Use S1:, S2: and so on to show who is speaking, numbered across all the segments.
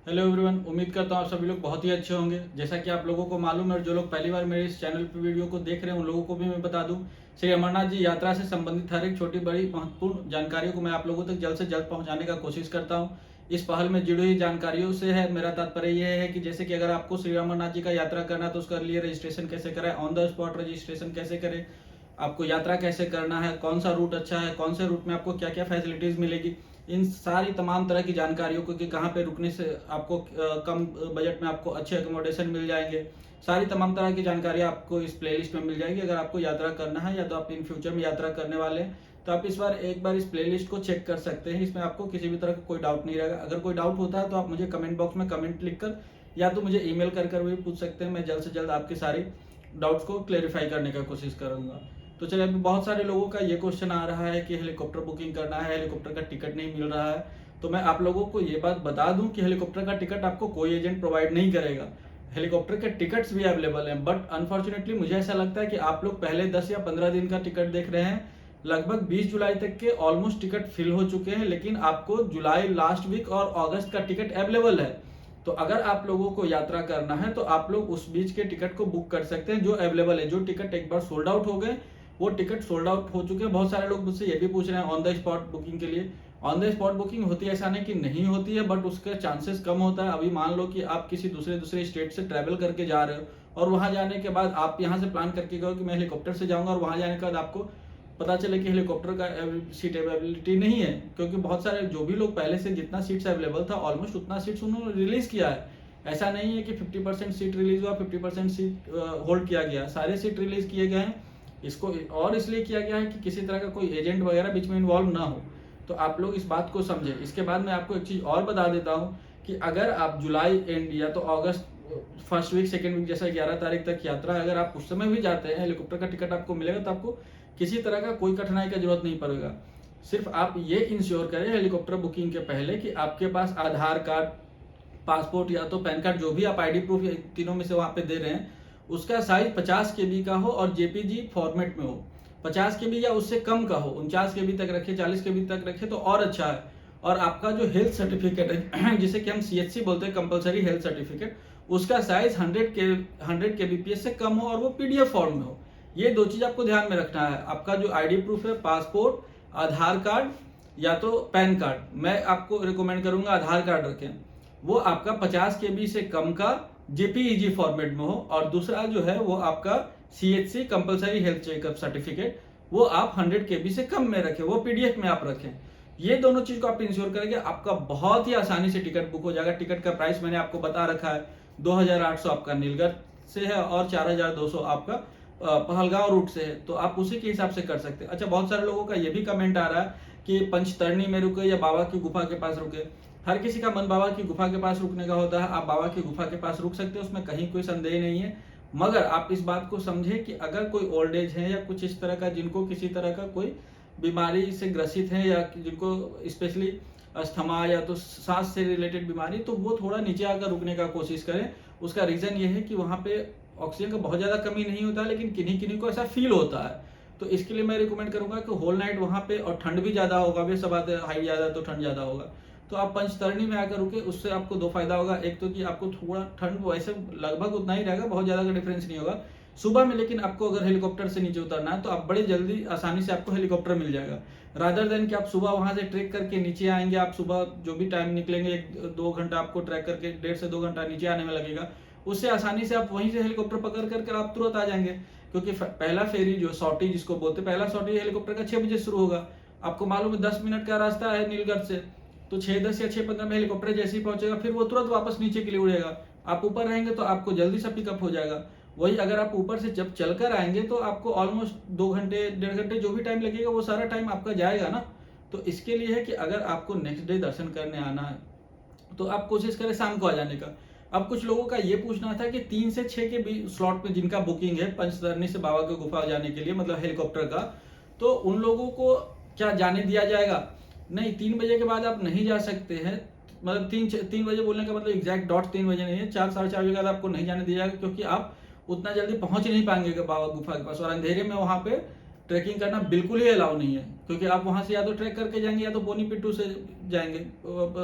S1: Hello everyone, उम्मीद करता हूँ आप सभी लोग बहुत ही अच्छे होंगे। जैसा कि आप लोगों को मालूम है और जो लोग पहली बार मेरे इस चैनल पे वीडियो को देख रहे हैं उन लोगों को भी मैं बता दूं, श्री अमरनाथ जी यात्रा से संबंधित हर एक छोटी बड़ी महत्वपूर्ण जानकारियों को मैं आप लोगों तक जल्द से जल्द पहुंचाने का कोशिश करता हूं। इस पहल में जुड़ी हुई जानकारियों से है मेरा तात्पर्य यह है कि जैसे कि अगर आपको श्री अमरनाथ जी का यात्रा करना है तो उसके लिए रजिस्ट्रेशन कैसे कराएं, ऑन द स्पॉट रजिस्ट्रेशन कैसे करें, आपको यात्रा कैसे करना है, कौन सा रूट अच्छा है, कौन से रूट में आपको क्या क्या फैसिलिटीज मिलेगी, इन सारी तमाम तरह की जानकारियों को कि कहाँ पे रुकने से आपको कम बजट में आपको अच्छे अकोमोडेशन मिल जाएंगे, सारी तमाम तरह की जानकारी आपको इस प्लेलिस्ट में मिल जाएगी। अगर आपको यात्रा करना है या तो आप इन फ्यूचर में यात्रा करने वाले हैं तो आप इस बार एक बार इस प्लेलिस्ट को चेक कर सकते हैं। इसमें आपको किसी भी तरह का कोई डाउट नहीं रहेगा। अगर कोई डाउट होता है तो आप मुझे कमेंट बॉक्स में कमेंट लिख कर या तो मुझे ईमेल कर भी पूछ सकते हैं। मैं जल्द से जल्द आपके सारी डाउट्स को क्लेरिफाई करने का कोशिश करूंगा। तो चलिए, अभी बहुत सारे लोगों का ये क्वेश्चन आ रहा है कि हेलीकॉप्टर बुकिंग करना है, हेलीकॉप्टर का टिकट नहीं मिल रहा है। तो मैं आप लोगों को ये बात बता दूं कि हेलीकॉप्टर का टिकट आपको कोई एजेंट प्रोवाइड नहीं करेगा। हेलीकॉप्टर के टिकट्स भी अवेलेबल हैं, बट अनफॉर्चुनेटली मुझे ऐसा लगता है कि आप लोग पहले 10 या 15 दिन का टिकट देख रहे हैं। लगभग 20 जुलाई तक के ऑलमोस्ट टिकट फिल हो चुके हैं, लेकिन आपको जुलाई लास्ट वीक और अगस्त का टिकट अवेलेबल है। तो अगर आप लोगों को यात्रा करना है तो आप लोग उस बीच के टिकट को बुक कर सकते हैं जो अवेलेबल है। जो टिकट एक बार सोल्ड आउट हो गए वो टिकट सोल्ड आउट हो चुके हैं। बहुत सारे लोग मुझसे ये भी पूछ रहे हैं ऑन द स्पॉट बुकिंग के लिए। ऑन द स्पॉट बुकिंग होती है, ऐसा नहीं कि नहीं होती है, बट उसके चांसेस कम होता है। अभी मान लो कि आप किसी दूसरे स्टेट से ट्रैवल करके जा रहे हो और वहां जाने के बाद आप यहाँ से प्लान करके गए कि मैं हेलीकॉप्टर से जाऊंगा और वहां जाने के बाद आपको पता चले कि हेलीकॉप्टर का सीट अवेलेबिलिटी नहीं है, क्योंकि बहुत सारे जो भी लोग पहले से जितना सीट्स अवेलेबल था ऑलमोस्ट उतना सीट्स उन्होंने रिलीज किया है। ऐसा नहीं है कि 50% सीट रिलीज हुआ, 50% सीट होल्ड किया गया। सारे सीट रिलीज किए गए हैं। इसको और इसलिए किया गया है कि किसी तरह का कोई एजेंट वगैरह बीच में इन्वॉल्व ना हो। तो आप लोग इस बात को समझे। इसके बाद मैं आपको एक चीज और बता देता हूँ कि अगर आप जुलाई एंड या तो अगस्त फर्स्ट वीक सेकेंड वीक जैसा 11 तारीख तक यात्रा है, अगर आप उस समय भी जाते हैं हेलीकॉप्टर का टिकट आपको मिलेगा तो आपको किसी तरह का कोई कठिनाई का जरूरत नहीं पड़ेगा। सिर्फ आप ये इंश्योर करें हेलीकॉप्टर बुकिंग के पहले कि आपके पास आधार कार्ड, पासपोर्ट या तो पैन कार्ड, जो भी आप आईडी प्रूफ तीनों में से वहां पे दे रहे हैं, उसका साइज 50 केबी का हो और जेपीजी फॉर्मेट में हो। 50 केबी या उससे कम का हो, 49 केबी तक रखे, 40 केबी तक रखे तो और अच्छा है। और आपका जो हेल्थ सर्टिफिकेट है जिसे कि हम सीएचसी बोलते हैं, कंपलसरी हेल्थ सर्टिफिकेट, उसका साइज 100 केबीपीएस से कम हो और वो पीडीएफ फॉर्म में हो। ये दो चीज आपको ध्यान में रखना है। आपका जो आईडी प्रूफ है, पासपोर्ट, आधार कार्ड या तो पैन कार्ड, मैं आपको रिकमेंड करूंगा आधार कार्ड रखें। वो आपका 50 केबी से कम का जेपीईजी फॉर्मेट में हो। और दूसरा जो है वो आपका CHC compulsory health checkup certificate, वो आप 100 केबी से कम में रखें, वो पीडीएफ में आप रखें। ये दोनों चीज को आप इंश्योर करेंगे, आपका बहुत ही आसानी से टिकट बुक हो जाएगा। टिकट का प्राइस मैंने आपको बता रखा है, 2800 आपका नीलगढ़ से है और 4200 आपका पहलगांव रूट से है। तो आप उसी के हिसाब से कर सकते हैं। अच्छा, बहुत सारे लोगों का ये भी कमेंट आ रहा है कि पंचतरणी में रुके या बाबा की गुफा के पास रुके। हर किसी का मन बाबा की गुफा के पास रुकने का होता है। आप बाबा की गुफा के पास रुक सकते हो, उसमें कहीं कोई संदेह नहीं है। मगर आप इस बात को समझे कि अगर कोई ओल्ड एज है या कुछ इस तरह का, जिनको किसी तरह का कोई बीमारी से ग्रसित है या जिनको स्पेशली अस्थमा या तो सांस से रिलेटेड बीमारी, तो वो थोड़ा नीचे आकर रुकने का कोशिश करें। उसका रीजन ये है कि वहां पे ऑक्सीजन का बहुत ज्यादा कमी नहीं होता है, लेकिन किन्हीं किन्हीं को ऐसा फील होता है। तो इसके लिए मैं रिकमेंड करूंगा कि होल नाइट वहां पे, और ठंड भी ज्यादा होगा, वे सब बात है, हाइट ज्यादा तो ठंड ज्यादा होगा। तो आप पंचतरणी में आकर रुके, उससे आपको दो फायदा होगा। एक तो कि आपको थोड़ा ठंड वैसे लगभग उतना ही रहेगा, बहुत ज्यादा का डिफरेंस नहीं होगा सुबह में, लेकिन आपको अगर हेलीकॉप्टर से नीचे उतरना है तो आप बड़ी जल्दी आसानी से आपको हेलीकॉप्टर मिल जाएगा। रादर देन कि आप सुबह वहां से ट्रैक करके नीचे आएंगे। आप सुबह जो भी टाइम निकलेंगे, 1-2 घंटा आपको ट्रैक करके 1.5 से 2 घंटा नीचे आने में लगेगा, उससे आसानी से आप वहीं से हेलीकॉप्टर पकड़ करके आप तुरंत आ जाएंगे। क्योंकि पहला फेरी जो सॉर्टी जिसको बोलते हैं, पहला सॉर्टी हेलीकॉप्टर का 6 बजे शुरू होगा। आपको मालूम है 10 मिनट का रास्ता है नीलगढ़ से, तो 6:10 या 6:15 में हेलीकॉप्टर जैसे ही पहुंचेगा फिर वो तुरंत वापस नीचे के लिए उड़ेगा। आप ऊपर रहेंगे तो आपको जल्दी से पिकअप हो जाएगा। वही अगर आप ऊपर से जब चलकर आएंगे तो आपको ऑलमोस्ट 2 घंटे 1.5 घंटे जो भी टाइम लगेगा वो सारा टाइम आपका जाएगा ना। तो इसके लिए है कि अगर आपको नेक्स्ट डे दर्शन करने आना है तो आप कोशिश करें शाम को आ जाने का। अब कुछ लोगों का ये पूछना था कि 3 से 6 के स्लॉट में जिनका बुकिंग है पंचतरणी से बाबा की गुफा जाने के लिए, मतलब हेलीकॉप्टर का, तो उन लोगों को क्या जाने दिया जाएगा? नहीं, 3 बजे के बाद आप नहीं जा सकते हैं। मतलब 3 बजे बोलने का मतलब एग्जैक्ट डॉट 3 बजे नहीं है, 4-4:30 बजे के बाद आपको नहीं जाने दिया जाएगा, क्योंकि आप उतना जल्दी पहुंच नहीं पाएंगे बाबा गुफा के पास। और अंधेरे में वहां पे ट्रैकिंग करना बिल्कुल ही अलाउ नहीं है, क्योंकि आप वहां से या तो ट्रैक करके जाएंगे या तो बोनी पिट्टू से जाएंगे,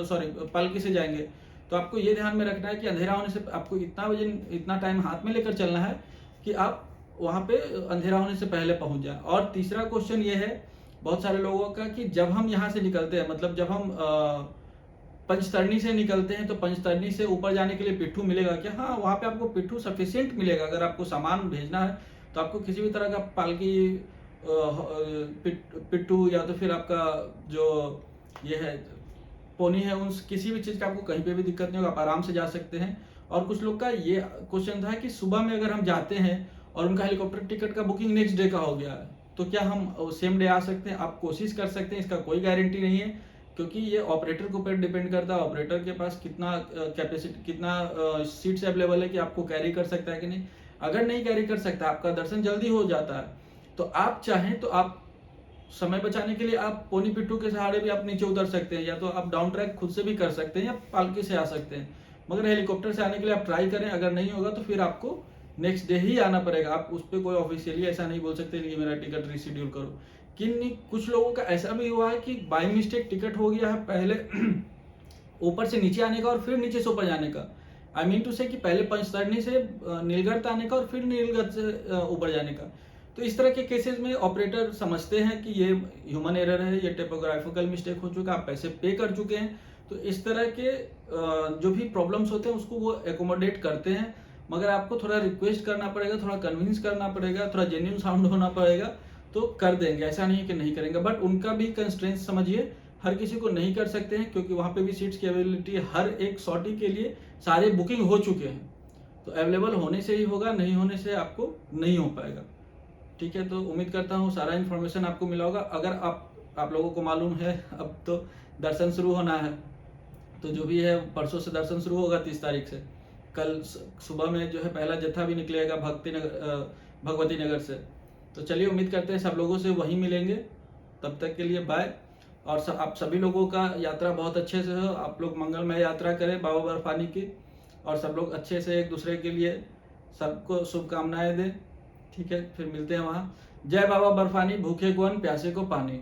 S1: सॉरी पालकी से जाएंगे। तो आपको ये ध्यान में रखना है कि अंधेरा होने से आपको इतना टाइम हाथ में लेकर चलना है कि आप वहाँ पे अंधेरा होने से पहले पहुँच जाए। और तीसरा क्वेश्चन ये है बहुत सारे लोगों का कि जब हम यहाँ से निकलते हैं, मतलब जब हम पंचतरणी से निकलते हैं तो पंचतरणी से ऊपर जाने के लिए पिट्ठू मिलेगा क्या? हाँ, वहाँ पे आपको पिट्ठू सफिशिएंट मिलेगा। अगर आपको सामान भेजना है तो आपको किसी भी तरह का पालकी पिट्ठू या तो फिर आपका जो ये है पोनी है, उन किसी भी चीज़ का आपको कहीं पे भी दिक्कत नहीं होगा, आप आराम से जा सकते हैं। और कुछ लोग का ये क्वेश्चन था कि सुबह में अगर हम जाते हैं और उनका हेलीकॉप्टर टिकट का बुकिंग नेक्स्ट डे का हो गया है तो क्या हम सेम डे आ सकते हैं? आप कोशिश कर सकते हैं, इसका कोई गारंटी नहीं है, क्योंकि ये ऑपरेटर के ऊपर डिपेंड करता है, ऑपरेटर के पास कितना कैपेसिटी, कितना सीट्स अवेलेबल है कि आपको कैरी कर सकता है कि नहीं। अगर नहीं कैरी कर सकता, आपका दर्शन जल्दी हो जाता है, तो आप चाहें तो आप समय बचाने के लिए आप पोनी पिट्ठू के सहारे भी आप नीचे उतर सकते हैं, या तो आप डाउन ट्रैक खुद से भी कर सकते हैं या पालकी से आ सकते हैं। मगर हेलीकॉप्टर से आने के लिए आप ट्राई करें, अगर नहीं होगा तो फिर आपको नेक्स्ट डे ही आना पड़ेगा। आप उस पर कोई ऑफिशियली ऐसा नहीं बोल सकते कि मेरा टिकट रिशेड्यूल करो। कि कुछ लोगों का ऐसा भी हुआ है कि बाय मिस्टेक टिकट हो गया है पहले ऊपर से नीचे आने का और फिर नीचे से ऊपर जाने का। आई मीन टू से कि पहले पंचतरणी से नीलगढ़ आने का और फिर नीलगढ़ से ऊपर जाने का। तो इस तरह के केसेस में ऑपरेटर समझते हैं कि ये ह्यूमन एरर है, ये टाइपोग्राफिकल मिस्टेक हो चुका, आप पैसे पे कर चुके हैं, तो इस तरह के जो भी प्रॉब्लम्स होते हैं उसको वो एकोमोडेट करते हैं। मगर आपको थोड़ा रिक्वेस्ट करना पड़ेगा, थोड़ा कन्विंस करना पड़ेगा, थोड़ा जेन्युइन साउंड होना पड़ेगा, तो कर देंगे। ऐसा नहीं है कि नहीं करेंगे, बट उनका भी कंस्ट्रेंट्स समझिए, हर किसी को नहीं कर सकते हैं, क्योंकि वहाँ पे भी सीट्स की अवेलेबिलिटी हर एक सॉर्टी के लिए सारे बुकिंग हो चुके हैं। तो अवेलेबल होने से ही होगा, नहीं होने से आपको नहीं हो पाएगा। ठीक है, तो उम्मीद करता हूँ सारा इन्फॉर्मेशन आपको मिला होगा। अगर आप लोगों को मालूम है, अब तो दर्शन शुरू होना है, तो जो भी है परसों से दर्शन शुरू होगा 30 तारीख से। कल सुबह में जो है पहला जत्था भी निकलेगा भगवती नगर से। तो चलिए, उम्मीद करते हैं सब लोगों से वहीं मिलेंगे। तब तक के लिए बाय। और आप सभी लोगों का यात्रा बहुत अच्छे से हो, आप लोग मंगलमय यात्रा करें बाबा बर्फानी की, और सब लोग अच्छे से एक दूसरे के लिए सबको शुभकामनाएं दें। ठीक है, फिर मिलते हैं वहाँ। जय बाबा बर्फानी, भूखे को अन्न, प्यासे को पानी।